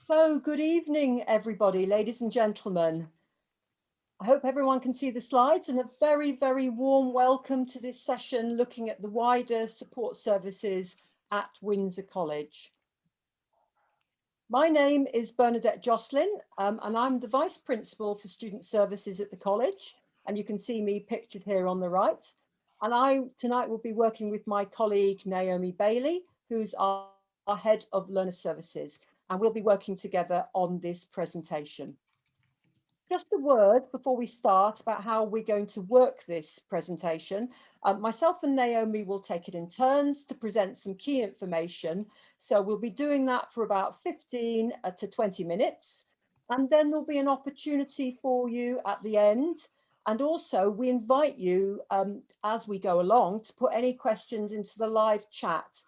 So, good evening, everybody, ladies and gentlemen. I hope everyone can see the slides, and a very, very warm welcome to this session looking at the wider support services at Windsor College. My name is Bernadette Jocelyn, and I'm the Vice Principal for Student Services at the college, and you can see me pictured here on the right. And I tonight will be working with my colleague Naomi Bailey, who's our Head of Learner Services, and we'll be working together on this presentation. Just a word before we start about how we're going to work this presentation. Myself and Naomi will take it in turns to present some key information. So we'll be doing that for about 15 to 20 minutes. And then there'll be an opportunity for you at the end. And also we invite you as we go along to put any questions into the live chat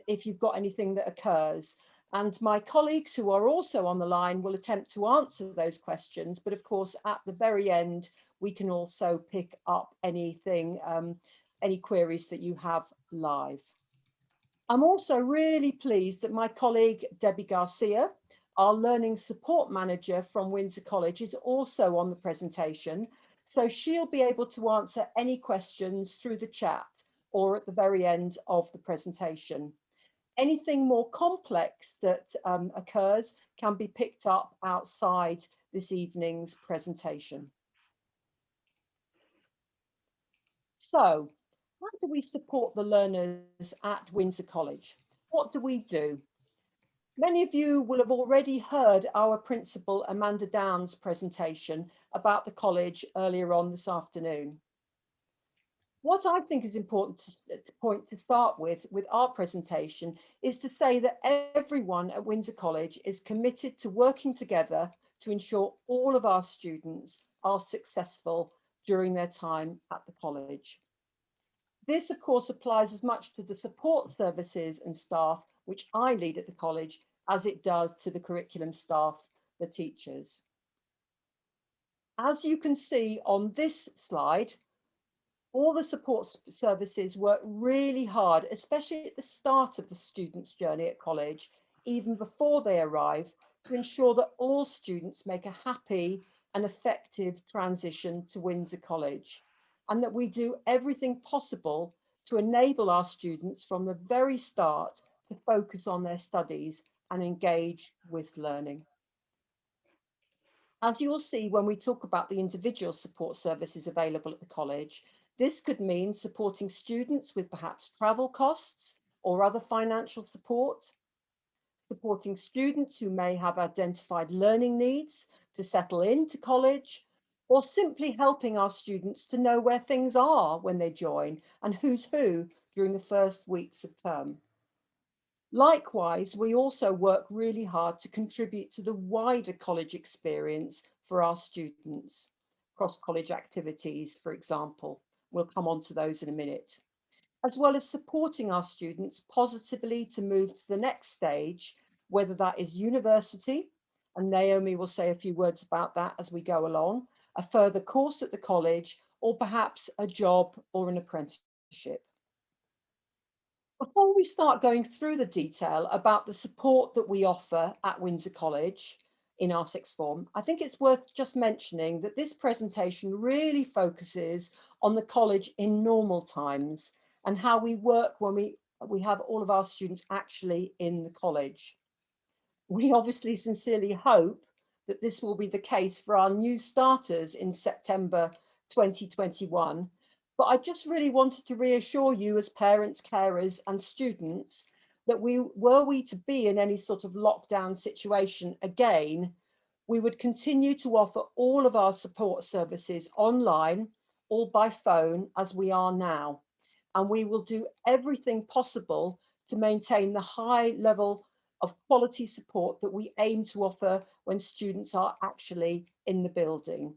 if you've got anything that occurs. And my colleagues who are also on the line will attempt to answer those questions. But of course, at the very end, we can also pick up anything, any queries that you have live. I'm also really pleased that my colleague, Debbie Garcia, our Learning Support Manager from Windsor College, is also on the presentation. So she'll be able to answer any questions through the chat or at the very end of the presentation. Anything more complex that occurs can be picked up outside this evening's presentation. So, how do we support the learners at Windsor College? What do we do? Many of you will have already heard our principal Amanda Downs' presentation about the college earlier on this afternoon. What I think is important to start with our presentation is to say that everyone at Windsor College is committed to working together to ensure all of our students are successful during their time at the college. This, of course, applies as much to the support services and staff, which I lead at the college, as it does to the curriculum staff, the teachers. As you can see on this slide, all the support services work really hard, especially at the start of the student's journey at college, even before they arrive, to ensure that all students make a happy and effective transition to Windsor College, and that we do everything possible to enable our students from the very start to focus on their studies and engage with learning. As you will see when we talk about the individual support services available at the college, this could mean supporting students with perhaps travel costs or other financial support, supporting students who may have identified learning needs to settle into college, or simply helping our students to know where things are when they join and who's who during the first weeks of term. Likewise, we also work really hard to contribute to the wider college experience for our students. Cross-college activities, for example. We'll come on to those in a minute. As well as supporting our students positively to move to the next stage, whether that is university, and Naomi will say a few words about that as we go along, a further course at the college, or perhaps a job or an apprenticeship. Before we start going through the detail about the support that we offer at Windsor College in our sixth form, I think it's worth just mentioning that this presentation really focuses on the college in normal times and how we work when we have all of our students actually in the college. We obviously sincerely hope that this will be the case for our new starters in September 2021. But I just really wanted to reassure you as parents, carers and students that were we to be in any sort of lockdown situation again, we would continue to offer all of our support services online or by phone as we are now. And we will do everything possible to maintain the high level of quality support that we aim to offer when students are actually in the building.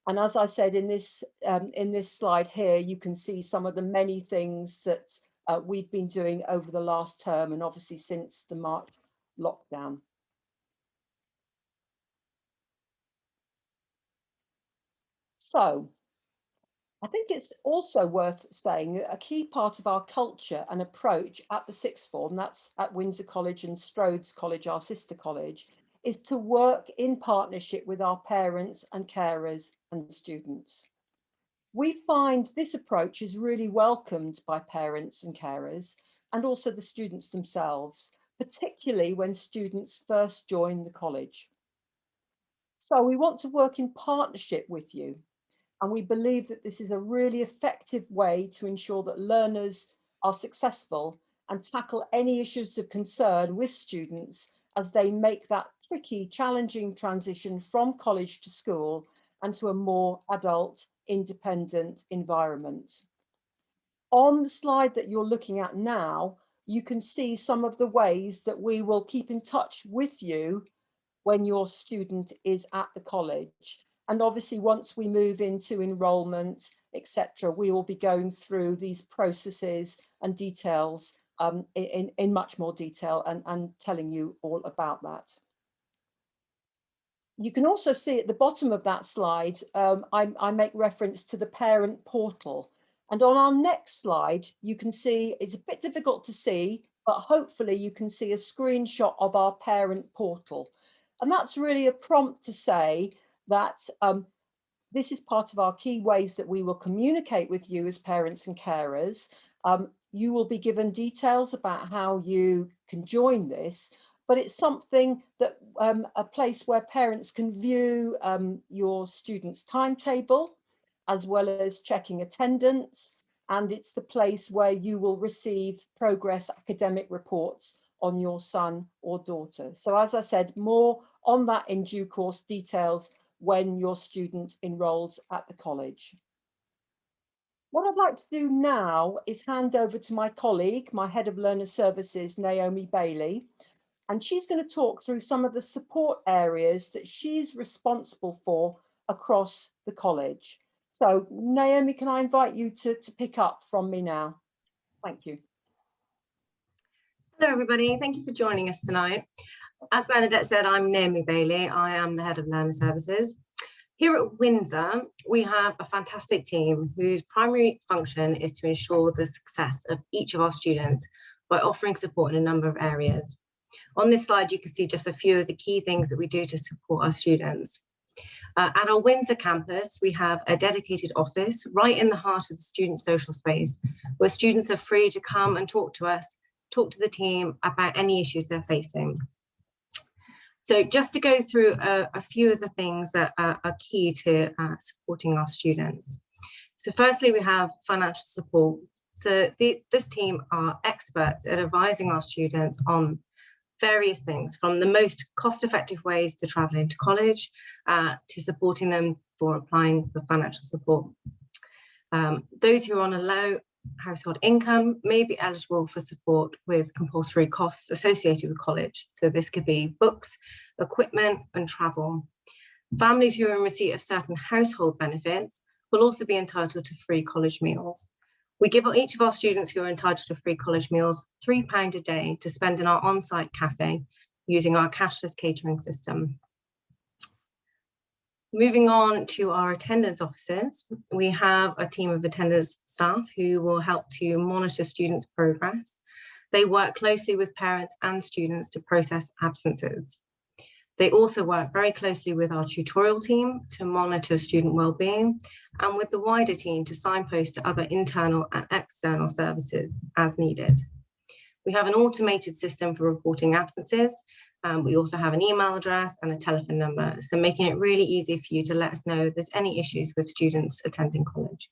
And as I said in this slide here, you can see some of the many things that we've been doing over the last term and obviously since the March lockdown. So I think it's also worth saying that a key part of our culture and approach at the sixth form, that's at Windsor College and Strode's College, our sister college, is to work in partnership with our parents and carers and students. We find this approach is really welcomed by parents and carers and also the students themselves, particularly when students first join the college. So we want to work in partnership with you, and we believe that this is a really effective way to ensure that learners are successful and tackle any issues of concern with students as they make that tricky, challenging transition from college to school and to a more adult, independent environment. On the slide that you're looking at now, you can see some of the ways that we will keep in touch with you when your student is at the college. And obviously, once we move into enrolment, etc., we will be going through these processes and details in much more detail and telling you all about that. You can also see at the bottom of that slide, I make reference to the parent portal. And on our next slide, you can see, it's a bit difficult to see, but hopefully you can see a screenshot of our parent portal. And that's really a prompt to say that this is part of our key ways that we will communicate with you as parents and carers. You will be given details about how you can join this, but it's something that a place where parents can view your student's timetable, as well as checking attendance. And it's the place where you will receive progress academic reports on your son or daughter. So as I said, more on that in due course, details when your student enrolls at the college. What I'd like to do now is hand over to my colleague, my Head of Learner Services, Naomi Bailey, and she's going to talk through some of the support areas that she's responsible for across the college. So Naomi, can I invite you to pick up from me now? Thank you. Hello everybody, thank you for joining us tonight. As Bernadette said, I'm Naomi Bailey. I am the Head of Learner Services. Here at Windsor, we have a fantastic team whose primary function is to ensure the success of each of our students by offering support in a number of areas. On this slide, you can see just a few of the key things that we do to support our students. At our Windsor campus, we have a dedicated office right in the heart of the student social space, where students are free to come and talk to us, talk to the team about any issues they're facing. So just to go through a few of the things that are key to supporting our students. So firstly, we have financial support. So this team are experts at advising our students on various things, from the most cost-effective ways to travel into college to supporting them for applying for financial support. Those who are on a low household income may be eligible for support with compulsory costs associated with college. So this could be books, equipment, and travel. Families who are in receipt of certain household benefits will also be entitled to free college meals. We give each of our students who are entitled to free college meals £3 a day to spend in our on-site cafe using our cashless catering system. Moving on to our attendance officers, we have a team of attendance staff who will help to monitor students' progress. They work closely with parents and students to process absences. They also work very closely with our tutorial team to monitor student wellbeing and with the wider team to signpost to other internal and external services as needed. We have an automated system for reporting absences. We also have an email address and a telephone number, so making it really easy for you to let us know if there's any issues with students attending college.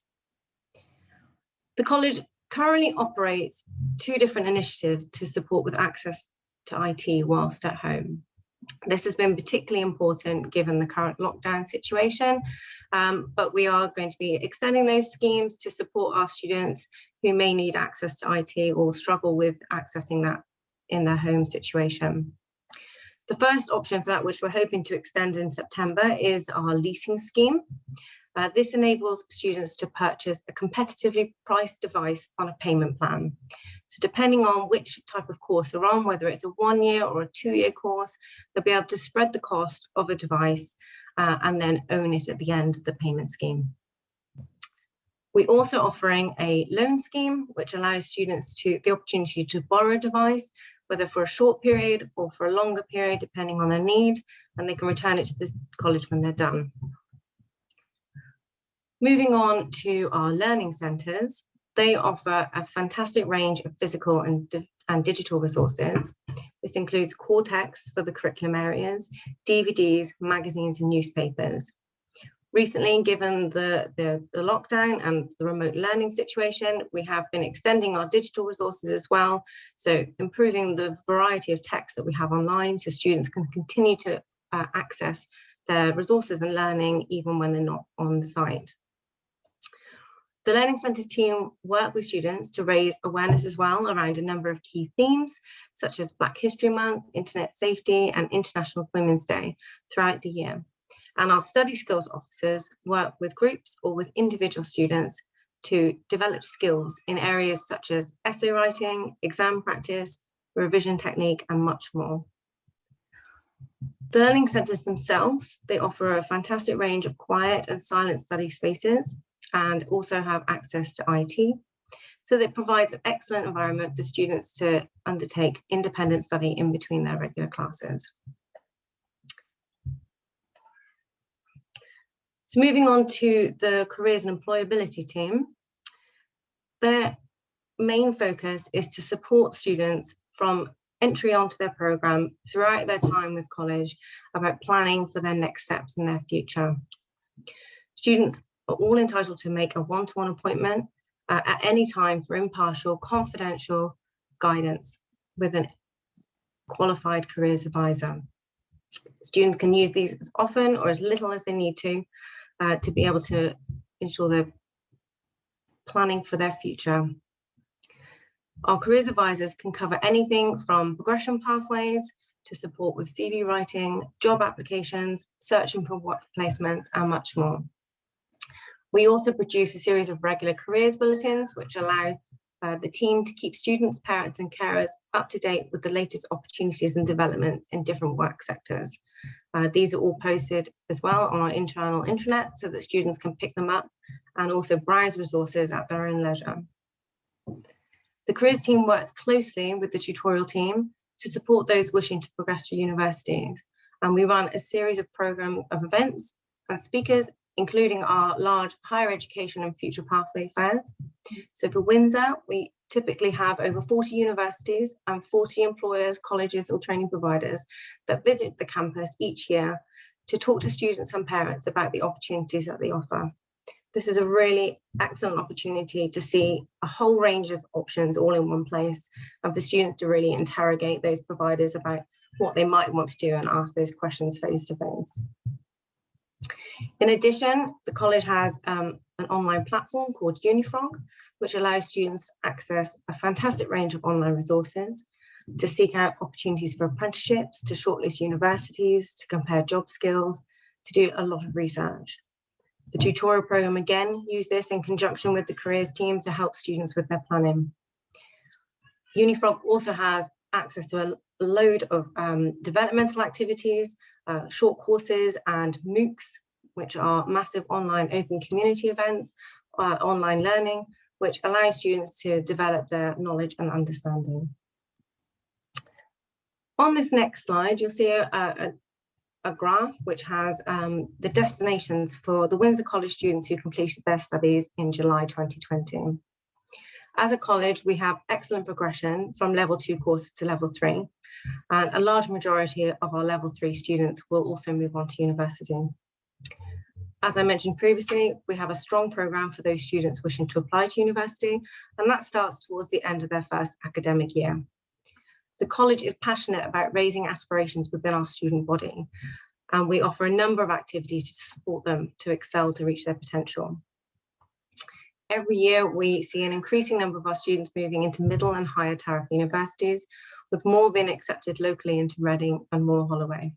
The college currently operates 2 different initiatives to support with access to IT whilst at home. This has been particularly important given the current lockdown situation, but we are going to be extending those schemes to support our students who may need access to IT or struggle with accessing that in their home situation. The first option for that, which we're hoping to extend in September, is our leasing scheme. This enables students to purchase a competitively priced device on a payment plan. So depending on which type of course they're on, whether it's a 1-year or a 2-year course, they'll be able to spread the cost of a device and then own it at the end of the payment scheme. We're also offering a loan scheme, which allows students the opportunity to borrow a device, whether for a short period or for a longer period, depending on their need, and they can return it to the college when they're done. Moving on to our learning centres, they offer a fantastic range of physical and digital resources. This includes core texts for the curriculum areas, DVDs, magazines and newspapers. Recently, given the lockdown and the remote learning situation, we have been extending our digital resources as well, so improving the variety of texts that we have online so students can continue to access their resources and learning even when they're not on the site. The Learning Centre team work with students to raise awareness as well around a number of key themes, such as Black History Month, Internet Safety and International Women's Day throughout the year. And our study skills officers work with groups or with individual students to develop skills in areas such as essay writing, exam practice, revision technique, and much more. The learning centres themselves, they offer a fantastic range of quiet and silent study spaces and also have access to IT. So that provides an excellent environment for students to undertake independent study in between their regular classes. So moving on to the careers and employability team, their main focus is to support students from entry onto their programme throughout their time with college about planning for their next steps in their future. Students are all entitled to make a one-to-one appointment at any time for impartial, confidential guidance with a qualified careers advisor. Students can use these as often or as little as they need to be able to ensure they're planning for their future. Our careers advisors can cover anything from progression pathways to support with CV writing, job applications, searching for work placements, and much more. We also produce a series of regular careers bulletins, which allow the team to keep students, parents, and carers up to date with the latest opportunities and developments in different work sectors. These are all posted as well on our internal intranet so that students can pick them up and also browse resources at their own leisure. The careers team works closely with the tutorial team to support those wishing to progress to universities. And we run a series of program of events and speakers, including our large higher education and future pathway fairs. So for Windsor, we typically have over 40 universities and 40 employers, colleges or training providers that visit the campus each year to talk to students and parents about the opportunities that they offer. This is a really excellent opportunity to see a whole range of options all in one place and for students to really interrogate those providers about what they might want to do and ask those questions face to face. In addition, the college has an online platform called Unifrog, which allows students to access a fantastic range of online resources, to seek out opportunities for apprenticeships, to shortlist universities, to compare job skills, to do a lot of research. The tutorial program again use this in conjunction with the careers team to help students with their planning. Unifrog also has access to a load of developmental activities, short courses and MOOCs, which are massive online open community events, online learning, which allows students to develop their knowledge and understanding. On this next slide, you'll see a graph which has the destinations for the Windsor College students who completed their studies in July 2020. As a college, we have excellent progression from level 2 courses to level 3, and a large majority of our level 3 students will also move on to university. As I mentioned previously, we have a strong programme for those students wishing to apply to university, and that starts towards the end of their first academic year. The college is passionate about raising aspirations within our student body, and we offer a number of activities to support them to excel to reach their potential. Every year, we see an increasing number of our students moving into middle and higher tariff universities, with more being accepted locally into Reading and Moore Holloway.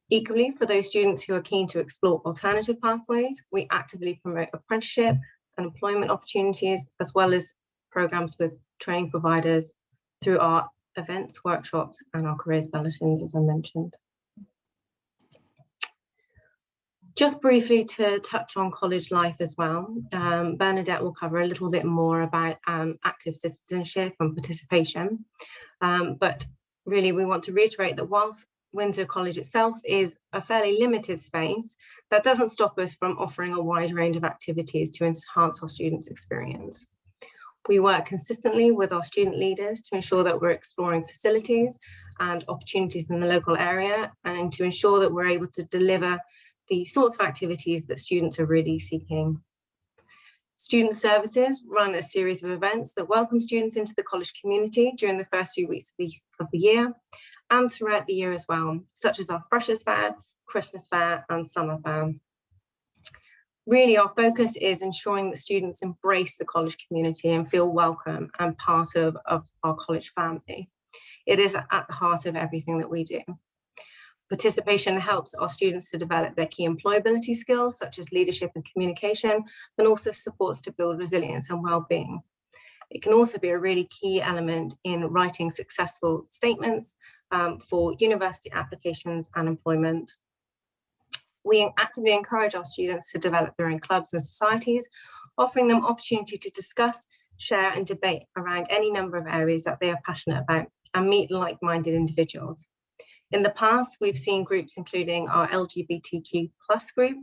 Equally, for those students who are keen to explore alternative pathways, we actively promote apprenticeship and employment opportunities, as well as programmes with training providers through our events, workshops, and our careers bulletins, as I mentioned. Just briefly to touch on college life as well, Bernadette will cover a little bit more about active citizenship and participation. But really, we want to reiterate that whilst Windsor College itself is a fairly limited space, that doesn't stop us from offering a wide range of activities to enhance our students' experience. We work consistently with our student leaders to ensure that we're exploring facilities and opportunities in the local area, and to ensure that we're able to deliver the sorts of activities that students are really seeking. Student Services run a series of events that welcome students into the college community during the first few weeks of the year and throughout the year as well, such as our Freshers' Fair, Christmas Fair and Summer Fair. Really, our focus is ensuring that students embrace the college community and feel welcome and part of our college family. It is at the heart of everything that we do. Participation helps our students to develop their key employability skills, such as leadership and communication, and also supports to build resilience and well-being. It can also be a really key element in writing successful statements for university applications and employment. We actively encourage our students to develop their own clubs and societies, offering them opportunity to discuss, share and debate around any number of areas that they are passionate about and meet like-minded individuals. In the past, we've seen groups including our LGBTQ+ group,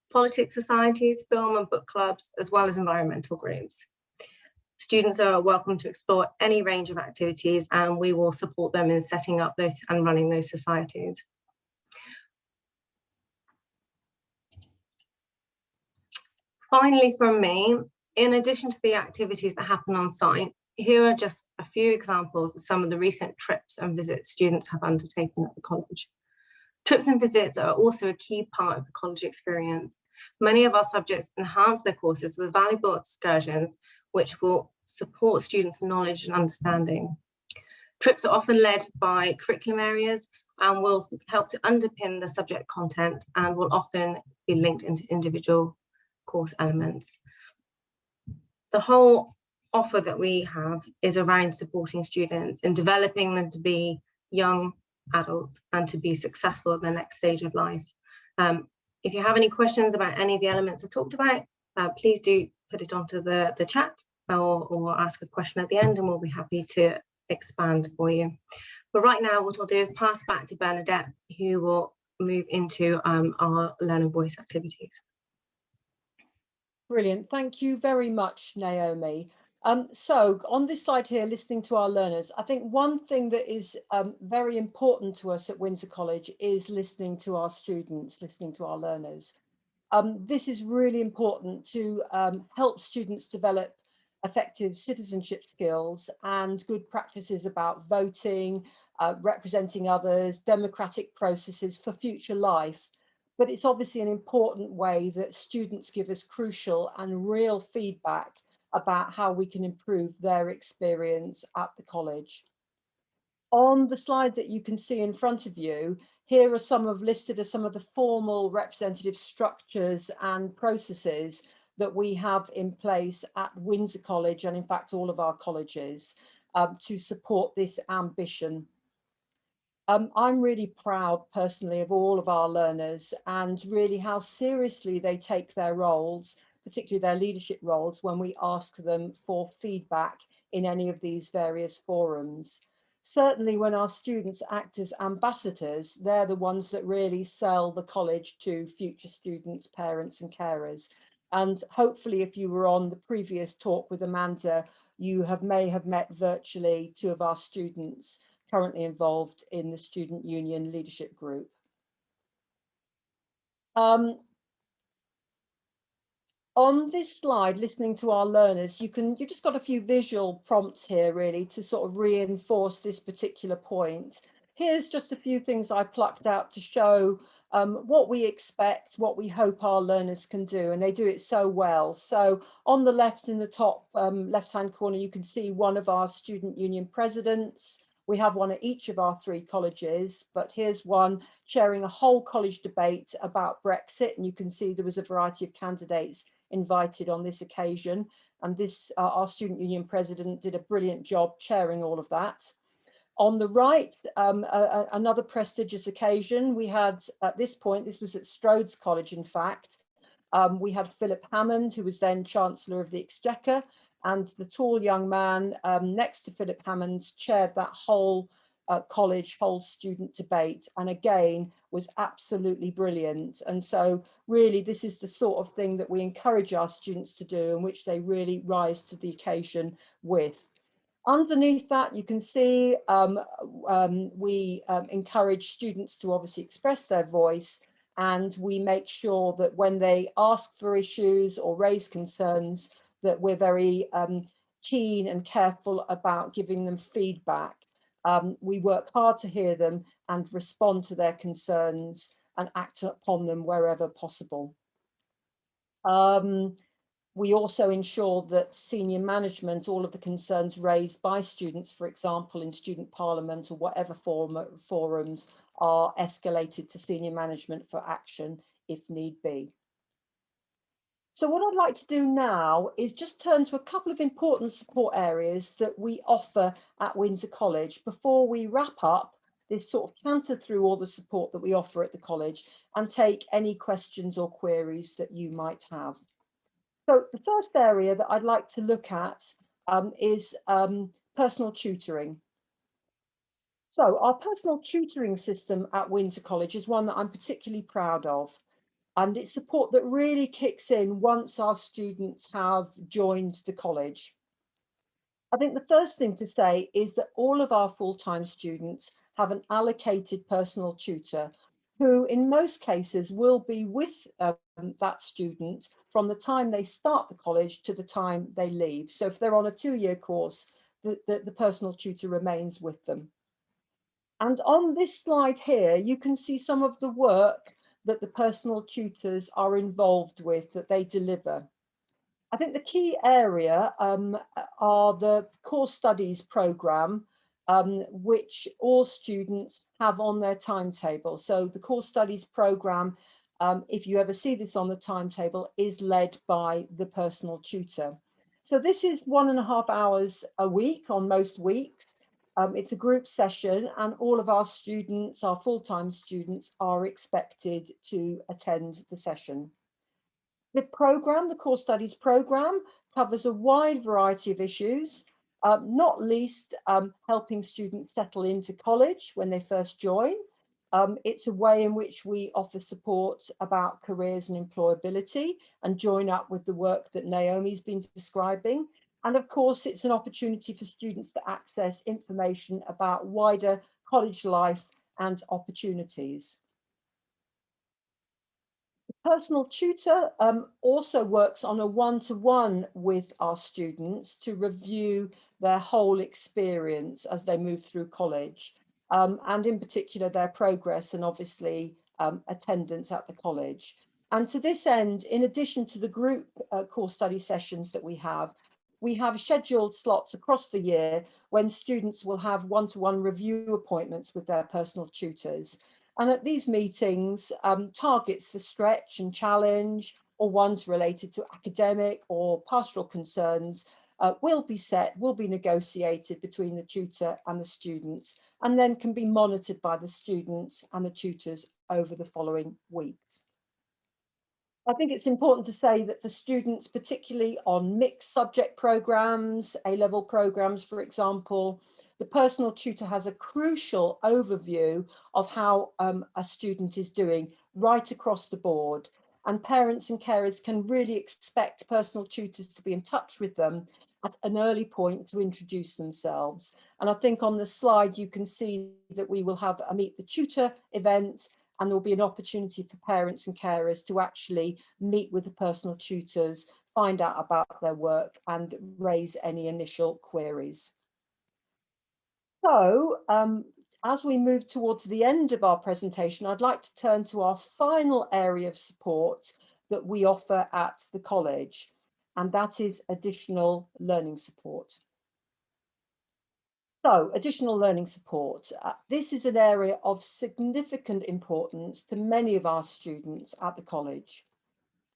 politics societies, film and book clubs, as well as environmental groups. Students are welcome to explore any range of activities, and we will support them in setting up those and running those societies. Finally, from me, in addition to the activities that happen on site, here are just a few examples of some of the recent trips and visits students have undertaken at the college. Trips and visits are also a key part of the college experience. Many of our subjects enhance their courses with valuable excursions, which will support students' knowledge and understanding. Trips are often led by curriculum areas and will help to underpin the subject content and will often be linked into individual course elements. The whole offer that we have is around supporting students and developing them to be young adults and to be successful at their next stage of life. If you have any questions about any of the elements I talked about, please do put it onto the chat or ask a question at the end, and we'll be happy to expand for you. But right now, what I'll do is pass back to Bernadette, who will move into our Learn and Voice activities. Brilliant. Thank you very much, Naomi. So on this slide here, listening to our learners, I think one thing that is very important to us at Windsor College is listening to our students, listening to our learners. This is really important to help students develop effective citizenship skills and good practices about voting, representing others, democratic processes for future life. But it's obviously an important way that students give us crucial and real feedback about how we can improve their experience at the college. On the slide that you can see in front of you, here are listed as some of the formal representative structures and processes that we have in place at Windsor College, and in fact all of our colleges, to support this ambition. I'm really proud personally of all of our learners and really how seriously they take their roles, particularly their leadership roles, when we ask them for feedback in any of these various forums. Certainly when our students act as ambassadors, they're the ones that really sell the college to future students, parents and carers. And hopefully if you were on the previous talk with Amanda, you may have met virtually two of our students currently involved in the Student Union Leadership Group. On this slide, listening to our learners, you've just got a few visual prompts here really to sort of reinforce this particular point. Here's just a few things I plucked out to show what we expect, what we hope our learners can do, and they do it so well. So on the left in the top left-hand corner, you can see one of our Student Union presidents. We have one at each of our 3 colleges, but here's one chairing a whole college debate about Brexit, and you can see there was a variety of candidates invited on this occasion, and this our Student Union president did a brilliant job chairing all of that. On the right, another prestigious occasion. We had, at this point, this was at Strode College, in fact, we had Philip Hammond, who was then Chancellor of the Exchequer, and the tall young man next to Philip Hammond chaired that whole college whole student debate, and again was absolutely brilliant. And so really this is the sort of thing that we encourage our students to do, and which they really rise to the occasion with. Underneath that, you can see we encourage students to obviously express their voice, and we make sure that when they ask for issues or raise concerns, that we're very keen and careful about giving them feedback. We work hard to hear them and respond to their concerns and act upon them wherever possible. We also ensure that senior management, all of the concerns raised by students, for example, in student parliament or whatever forums, are escalated to senior management for action if need be. So what I'd like to do now is just turn to a couple of important support areas that we offer at Windsor College before we wrap up this sort of canter through all the support that we offer at the college and take any questions or queries that you might have. So the first area that I'd like to look at is personal tutoring. So our personal tutoring system at Windsor College is one that I'm particularly proud of, and it's support that really kicks in once our students have joined the college. I think the first thing to say is that all of our full-time students have an allocated personal tutor who in most cases will be with that student from the time they start the college to the time they leave. So if they're on a 2-year course, the personal tutor remains with them. And on this slide here, you can see some of the work that the personal tutors are involved with, that they deliver. I think the key area are the core studies programme, which all students have on their timetable. So the core studies programme, if you ever see this on the timetable, is led by the personal tutor. So this is 1.5 hours a week on most weeks. It's a group session, and all of our students, our full-time students, are expected to attend the session. The programme, the core studies programme, covers a wide variety of issues, not least helping students settle into college when they first join. It's a way in which we offer support about careers and employability and join up with the work that Naomi's been describing. And of course, it's an opportunity for students to access information about wider college life and opportunities. Personal tutor also works on a one-to-one with our students to review their whole experience as they move through college, and in particular their progress and obviously attendance at the college. And to this end, in addition to the group core study sessions that we have scheduled slots across the year when students will have one-to-one review appointments with their personal tutors. And at these meetings, targets for stretch and challenge, or ones related to academic or pastoral concerns, will be set, will be negotiated between the tutor and the students, and then can be monitored by the students and the tutors over the following weeks. I think it's important to say that for students, particularly on mixed subject programmes, A-level programmes, for example, the personal tutor has a crucial overview of how a student is doing right across the board. And parents and carers can really expect personal tutors to be in touch with them at an early point to introduce themselves. And I think on the slide, you can see that we will have a Meet the Tutor event, and there will be an opportunity for parents and carers to actually meet with the personal tutors, find out about their work and raise any initial queries. So as we move towards the end of our presentation, I'd like to turn to our final area of support that we offer at the college, and that is additional learning support. So, additional learning support. This is an area of significant importance to many of our students at the college.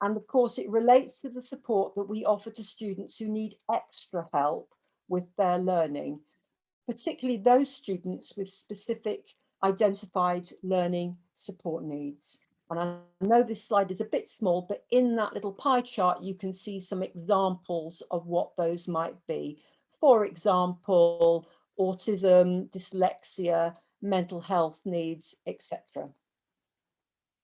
And of course, it relates to the support that we offer to students who need extra help with their learning. particularly those students with specific identified learning support needs. And I know this slide is a bit small, but in that little pie chart, you can see some examples of what those might be. For example, autism, dyslexia, mental health needs, etc.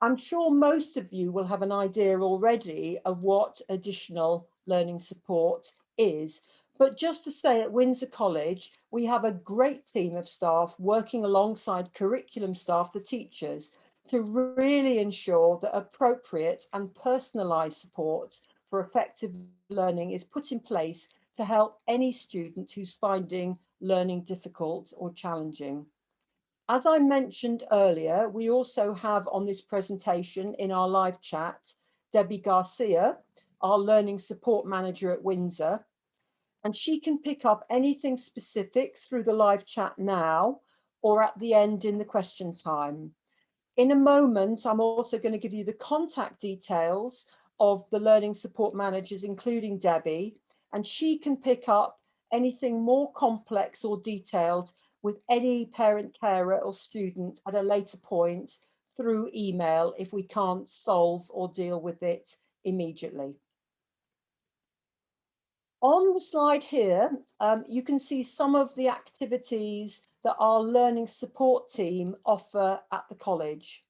I'm sure most of you will have an idea already of what additional learning support is. But just to say, at Windsor College, we have a great team of staff working alongside curriculum staff, the teachers, to really ensure that appropriate and personalised support for effective learning is put in place to help any student who's finding learning difficult or challenging. As I mentioned earlier, we also have on this presentation in our live chat, Debbie Garcia, our Learning Support Manager at Windsor, and she can pick up anything specific through the live chat now or at the end in the question time. In a moment, I'm also going to give you the contact details of the Learning Support Managers, including Debbie, and she can pick up anything more complex or detailed with any parent, carer or student at a later point through email if we can't solve or deal with it immediately. On the slide here, you can see some of the activities that our learning support team offer at the college.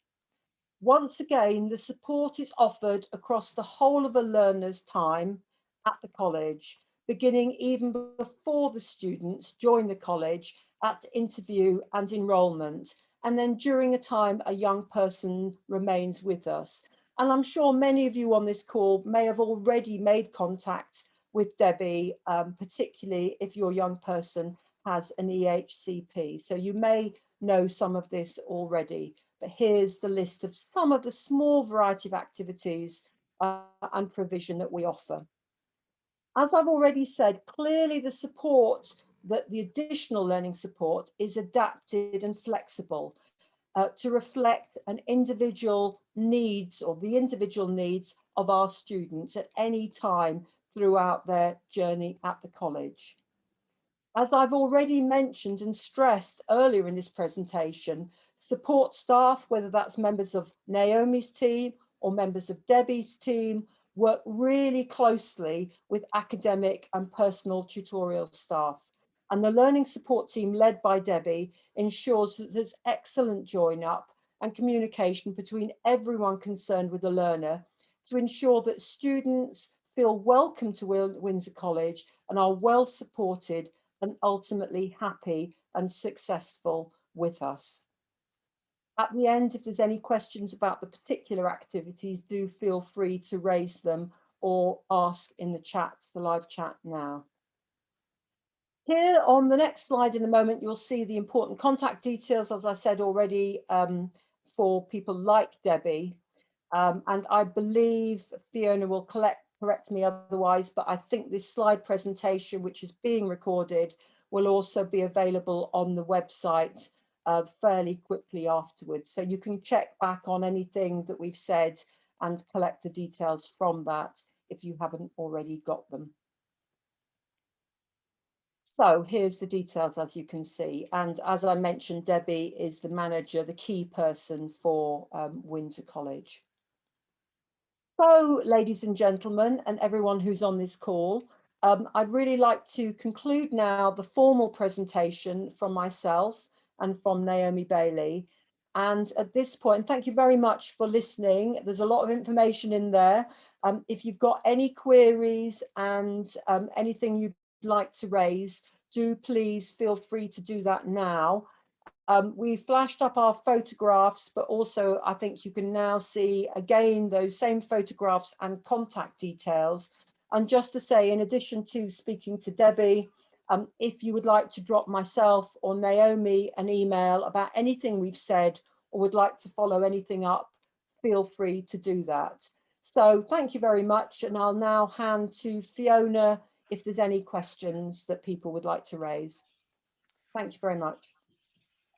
Once again, the support is offered across the whole of a learner's time at the college, beginning even before the students join the college at interview and enrolment, and then during a time a young person remains with us. And I'm sure many of you on this call may have already made contact with Debbie, particularly if your young person has an EHCP. So you may know some of this already. But here's the list of some of the small variety of activities and provision that we offer. As I've already said, clearly the support, that the additional learning support is adapted and flexible to reflect an individual needs or the individual needs of our students at any time throughout their journey at the college. As I've already mentioned and stressed earlier in this presentation, support staff, whether that's members of Naomi's team or members of Debbie's team, work really closely with academic and personal tutorial staff. And the learning support team led by Debbie ensures that there's excellent join up and communication between everyone concerned with the learner to ensure that students feel welcome to Windsor College and are well supported and ultimately happy and successful with us. At the end, if there's any questions about the particular activities, do feel free to raise them or ask in the chat, the live chat now. Here on the next slide in a moment, you'll see the important contact details, as I said already, for people like Debbie. And I believe Fiona will correct me otherwise, but I think this slide presentation, which is being recorded, will also be available on the website fairly quickly afterwards. So you can check back on anything that we've said and collect the details from that if you haven't already got them. So here's the details, as you can see. And as I mentioned, Debbie is the manager, the key person for Windsor College. So, ladies and gentlemen, and everyone who's on this call, I'd really like to conclude now the formal presentation from myself and from Naomi Bailey. And at this point, thank you very much for listening. There's a lot of information in there. If you've got any queries and anything you'd like to raise, do please feel free to do that now. We flashed up our photographs, but also I think you can now see again those same photographs and contact details. And just to say, in addition to speaking to Debbie, if you would like to drop myself or Naomi an email about anything we've said or would like to follow anything up, feel free to do that. So thank you very much. And I'll now hand to Fiona if there's any questions that people would like to raise. Thank you very much.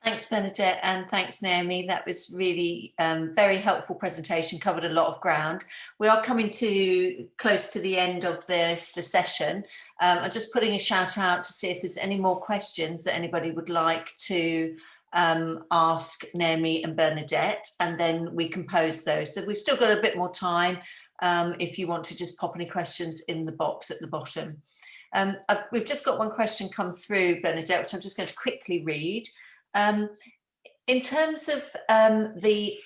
Thanks, Bernadette, and thanks, Naomi. That was really very helpful presentation, covered a lot of ground. We are coming to close to the end of the session. I'm just putting a shout out to see if there's any more questions that anybody would like to ask Naomi and Bernadette, and then we can pose those. So we've still got a bit more time if you want to just pop any questions in the box at the bottom. We've just got one question come through, Bernadette, which I'm just going to quickly read. In terms of the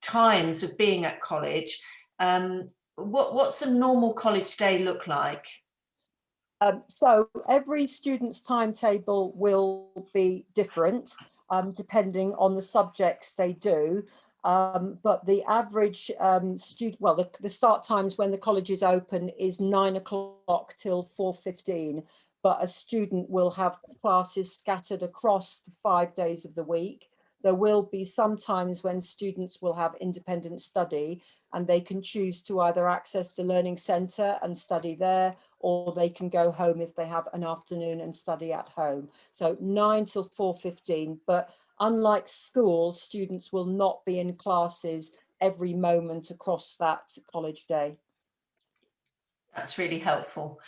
times of being at college, what's the normal college day look like? So every student's timetable will be different depending on the subjects they do. But the average student, well, the start times when the college is open is 9 o'clock till 4:15. But a student will have classes scattered across the 5 days of the week. There will be some times when students will have independent study, and they can choose to either access the learning centre and study there, or they can go home if they have an afternoon and study at home. So 9 till 4:15, but unlike school, students will not be in classes every moment across that college day. That's really helpful.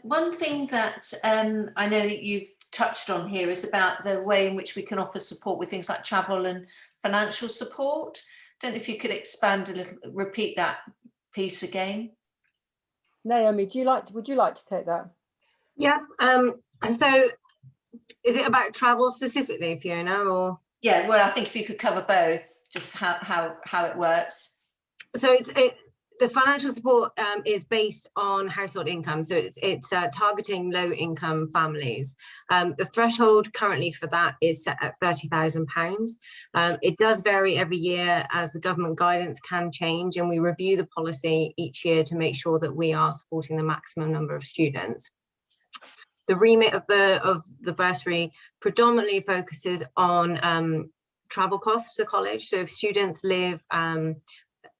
One thing that I know that you've touched on here is about the way in which we can offer support with things like travel and financial support. Don't know if you could expand a little, repeat that piece again. Naomi, would you like to take that? Yes. So is it about travel specifically, Fiona, or? Yeah, well, I think if you could cover both, just how it works. So the financial support is based on household income, so it's targeting low-income families. The threshold currently for that is set at £30,000. It does vary every year as the government guidance can change, and we review the policy each year to make sure that we are supporting the maximum number of students. The remit of the bursary predominantly focuses on travel costs to college. So if students live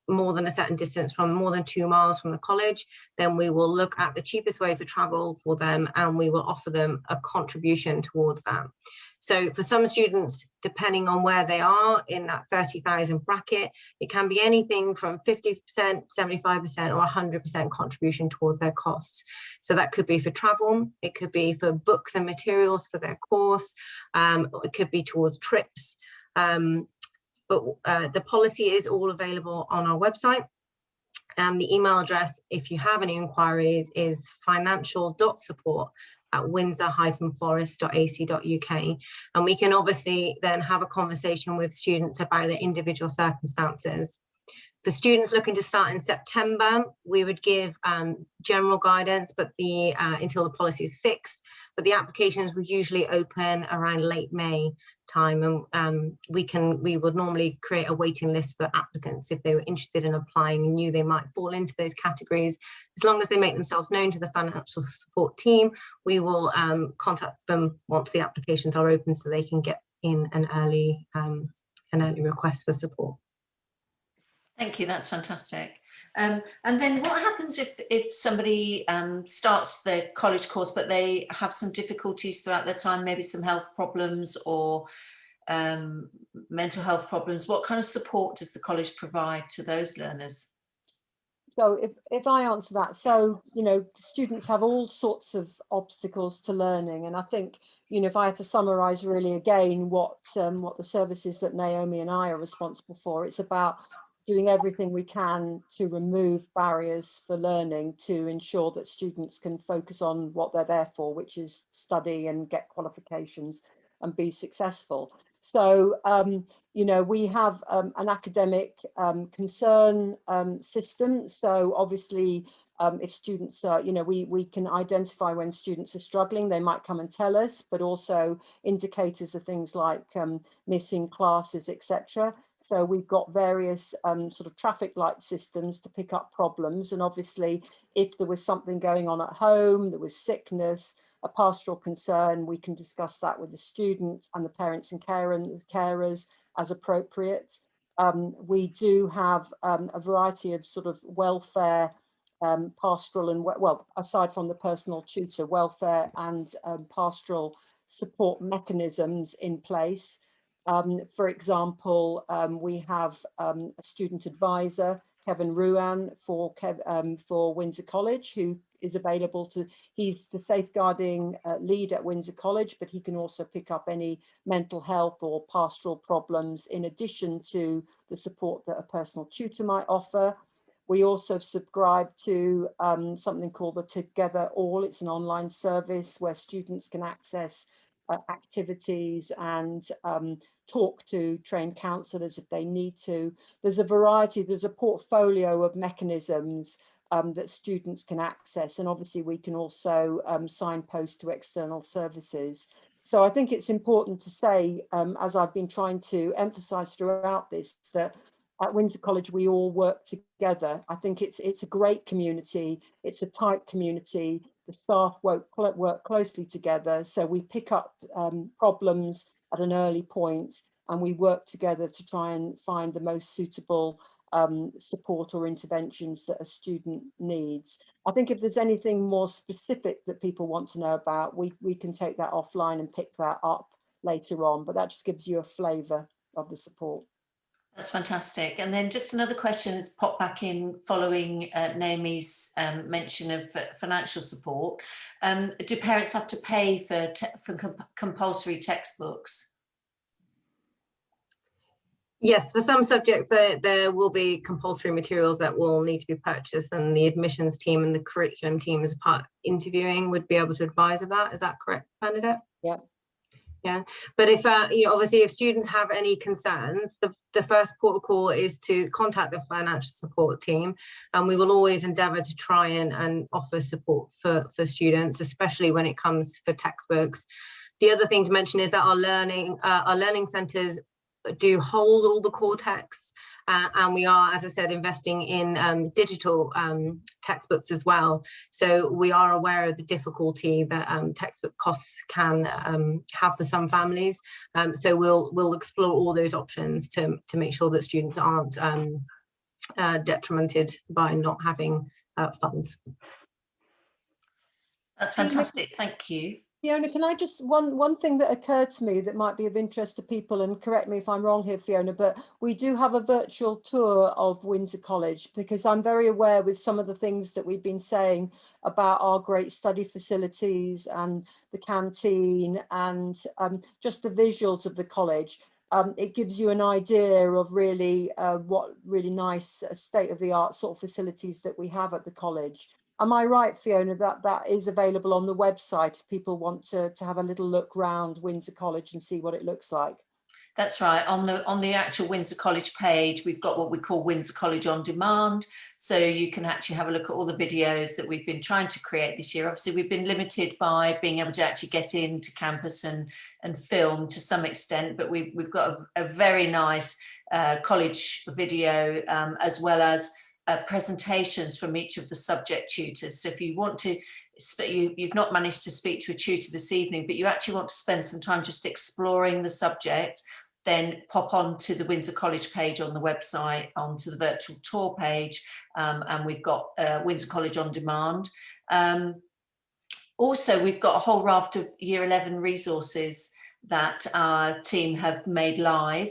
more than a certain distance from more than 2 miles from the college, then we will look at the cheapest way for travel for them, and we will offer them a contribution towards that. So for some students, depending on where they are in that 30,000 bracket, it can be anything from 50%, 75% or 100% contribution towards their costs. So that could be for travel, it could be for books and materials for their course, it could be towards trips. But the policy is all available on our website. And the email address, if you have any inquiries, is financial.support@windsor-forest.ac.uk. And we can obviously then have a conversation with students about their individual circumstances. For students looking to start in September, we would give general guidance, but until the policy is fixed. But the applications would usually open around late May time, and we would normally create a waiting list for applicants if they were interested in applying and knew they might fall into those categories. As long as they make themselves known to the financial support team, we will contact them once the applications are open, so they can get in an early request for support. Thank you, that's fantastic. And then what happens if somebody starts the college course but they have some difficulties throughout their time, maybe some health problems or mental health problems? What kind of support does the college provide to those learners? So if I answer that, so, you know, students have all sorts of obstacles to learning. And I think, you know, if I had to summarise really again what the services that Naomi and I are responsible for, it's about doing everything we can to remove barriers for learning, to ensure that students can focus on what they're there for, which is study and get qualifications and be successful. So, you know, we have an academic concern system. So obviously, if students are, you know, we can identify when students are struggling, they might come and tell us, but also indicators of things like missing classes, etc. So we've got various sort of traffic light systems to pick up problems. And obviously, if there was something going on at home, there was sickness, a pastoral concern, we can discuss that with the student and the parents and carers as appropriate. We do have a variety of sort of welfare, pastoral and, well, aside from the personal tutor, welfare and pastoral support mechanisms in place. For example, we have a student advisor, Kevin Ruan, for Windsor College, who is available to, he's the safeguarding lead at Windsor College, but he can also pick up any mental health or pastoral problems in addition to the support that a personal tutor might offer. We also subscribe to something called the Together All. It's an online service where students can access activities and talk to trained counsellors if they need to. There's a variety, there's a portfolio of mechanisms that students can access, and obviously we can also signpost to external services. So I think it's important to say, as I've been trying to emphasise throughout this, that at Windsor College we all work together. I think it's a great community, it's a tight community. The staff work closely together, so we pick up problems at an early point and we work together to try and find the most suitable support or interventions that a student needs. I think if there's anything more specific that people want to know about, we can take that offline and pick that up later on, but that just gives you a flavour of the support. That's fantastic. And then just another question that's popped back in following Naomi's mention of financial support. Do parents have to pay for compulsory textbooks? Yes, for some subjects there will be compulsory materials that will need to be purchased, and the admissions team and the curriculum team as part interviewing would be able to advise of that. Is that correct, Bernadette? Yeah. Yeah, but if you know, obviously if students have any concerns, the first port of call is to contact the financial support team, and we will always endeavour to try and offer support for students, especially when it comes for textbooks. The other thing to mention is that our learning centres do hold all the core texts, and we are, as I said, investing in digital textbooks as well. So we are aware of the difficulty that textbook costs can have for some families. So we'll explore all those options to make sure that students aren't detrimented by not having funds. That's fantastic, thank you. Fiona, can I just, one thing that occurred to me that might be of interest to people, and correct me if I'm wrong here, Fiona, but we do have a virtual tour of Windsor College, because I'm very aware with some of the things that we've been saying about our great study facilities and the canteen and just the visuals of the college. It gives you an idea of really what really nice state-of-the-art sort of facilities that we have at the college. Am I right, Fiona, that that is available on the website if people want to have a little look round Windsor College and see what it looks like? That's right. On the actual Windsor College page, we've got what we call Windsor College on Demand. So you can actually have a look at all the videos that we've been trying to create this year. Obviously, we've been limited by being able to actually get into campus and film to some extent, but we've got a very nice college video, as well as presentations from each of the subject tutors. So if you want to, you've not managed to speak to a tutor this evening, but you actually want to spend some time just exploring the subject, then pop on to the Windsor College page on the website, onto the virtual tour page, and we've got Windsor College on Demand. Also, we've got a whole raft of Year 11 resources that our team have made live.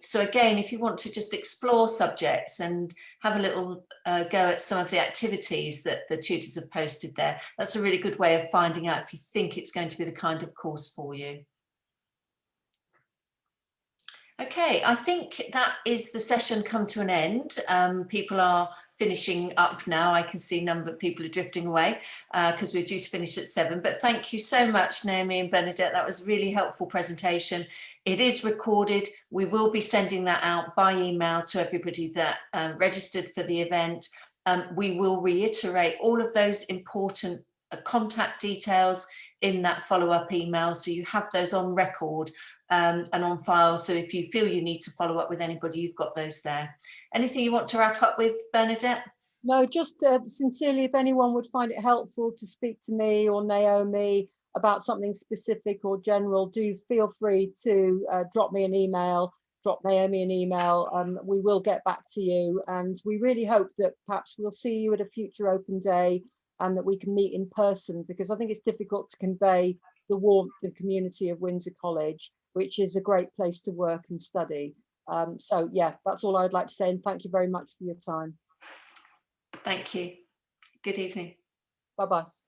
So again, if you want to just explore subjects and have a little go at some of the activities that the tutors have posted there, that's a really good way of finding out if you think it's going to be the kind of course for you. Okay, I think that is the session come to an end. People are finishing up now. I can see a number of people are drifting away because we're due to finish at 7. But thank you so much, Naomi and Bernadette. That was a really helpful presentation. It is recorded. We will be sending that out by email to everybody that registered for the event. We will reiterate all of those important contact details in that follow-up email, so you have those on record and on file. So if you feel you need to follow up with anybody, you've got those there. Anything you want to wrap up with, Bernadette? No, just sincerely, if anyone would find it helpful to speak to me or Naomi about something specific or general, do feel free to drop me an email, drop Naomi an email. We will get back to you, and we really hope that perhaps we'll see you at a future open day and that we can meet in person, because I think it's difficult to convey the warmth and community of Windsor College. which is a great place to work and study. So yeah, that's all I'd like to say, and thank you very much for your time. Thank you. Good evening. Bye-bye.